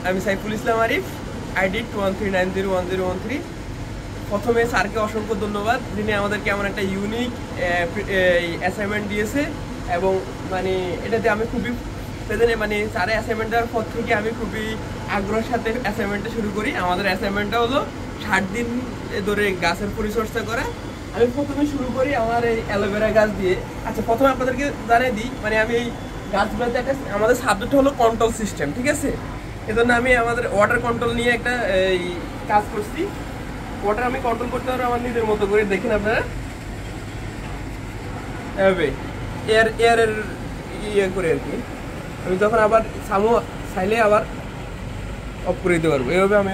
আমি সাইফুল ইসলাম আরিফ, আইডি 23901013। প্রথমে স্যারকে অসংখ্য ধন্যবাদ, যিনি আমাদেরকে এমন একটা ইউনিক অ্যাসাইনমেন্ট দিয়েছে এবং মানে এটাতে আমি খুবই মানে স্যারের অ্যাসাইনমেন্ট দেওয়ার পর থেকে আমি খুবই আগ্রহের সাথে অ্যাসাইনমেন্টটা শুরু করি। আমাদের অ্যাসাইনমেন্টটা হলো 60 দিন ধরে গাছের পরিচর্যা করা। আমি প্রথমে শুরু করি আমার এই অ্যালোভেরা গাছ দিয়ে। আচ্ছা, প্রথমে আপনাদেরকে জানিয়ে দিই, মানে আমি এই গাছগুলোতে একটা আমাদের সাবজেক্ট হলো কন্ট্রোল সিস্টেম, ঠিক আছে? এজন্য আমি আমাদের ওয়াটার কন্ট্রোল নিয়ে একটা এই কাজ করছি। ওয়াটার আমি কন্ট্রোল করতে পারবো আমার নিজের মতো করে, দেখেন আপনারা এভাবে এয়ারের ইয়ে করে আর কি। আমি যখন আবার চাইলে আবার অফ করে দিতে পারবো, এইভাবে আমি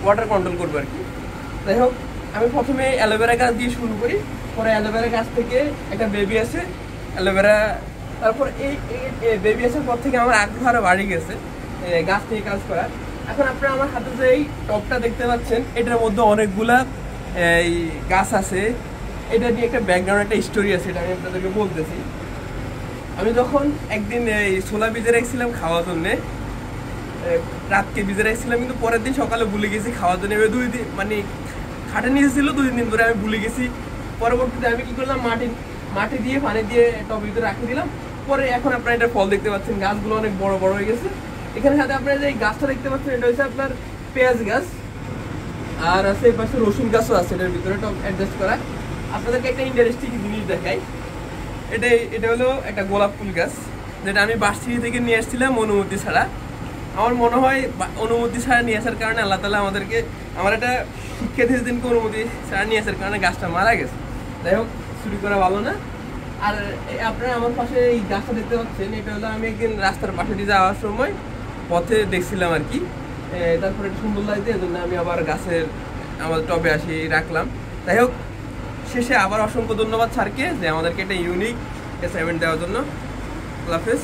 ওয়াটার কন্ট্রোল করবো আর কি। যাই হোক, আমি প্রথমে অ্যালোভেরা গাছ দিয়ে শুরু করি, পরে অ্যালোভেরা গাছ থেকে একটা বেবি আসে অ্যালোভেরা, তারপর এই বেবি আসার পর থেকে আমার আগ্রহ আরও বাড়ি গেছে গাছ নিয়ে কাজ করার। এখন আপনারা আমার হাতে যে এই টপটা দেখতে পাচ্ছেন, এটার মধ্যে অনেকগুলা এই গাছ আছে। এটা নিয়ে একটা ব্যাকগ্রাউন্ড, একটা স্টোরি আছে, এটা আমি আপনাদেরকে বলতেছি। আমি যখন একদিন এই ছোলা ভিজে রাখছিলাম খাওয়ার জন্যে, রাতকে ভিজে রাখছিলাম, কিন্তু পরের দিন সকালে ভুলে গেছি খাওয়ার জন্য। এবার 2 দিন মানে খাটে নিয়ে ছিল, 2 দিন ধরে আমি ভুলে গেছি। পরবর্তীতে আমি কি করলাম, মাটি দিয়ে পানি দিয়ে টবের ভিতরে রাখি দিলাম। পরে এখন আপনারা এটা ফল দেখতে পাচ্ছেন, গাছগুলো অনেক বড় বড় হয়ে গেছে। এখানে সাথে আপনারা যে গাছটা দেখতে পাচ্ছেন, এটা হচ্ছে আপনার পেঁয়াজ গাছ, আর আছে এই পাশে রসুন গাছও আছে এটার ভিতরে টব অ্যাডজাস্ট করা। আপনাদেরকে একটা ইন্টারেস্টিং জিনিস দেখাই। এটা হলো একটা গোলাপ ফুল গাছ, যেটা আমি বার্ষিকী থেকে নিয়ে আসছিলাম অনুমতি ছাড়া। আমার মনে হয় অনুমতি ছাড়া নিয়ে আসার কারণে আল্লাহ তাআলা আমার একটা শিক্ষা দিয়েছে, দিনকে অনুমতি ছাড়া নিয়ে আসার কারণে গাছটা মারা গেছে। যাই হোক, চুরি করা ভালো না। আর আপনারা আমার পাশে এই গাছটা দেখতে পাচ্ছেন, এটা হলো আমি একদিন রাস্তার পাশে দিয়ে যাওয়ার সময় পথে দেখছিলাম আর কি। তারপরে এটা সুন্দর লাগছে, এই জন্য আমি আবার গাছের আমাদের টবে আসি রাখলাম। যাই হোক, শেষে আবার অসংখ্য ধন্যবাদ স্যারকে যে আমাদেরকে একটা ইউনিক অ্যাসাইনমেন্ট দেওয়ার জন্য। আল্লাহ হাফেজ।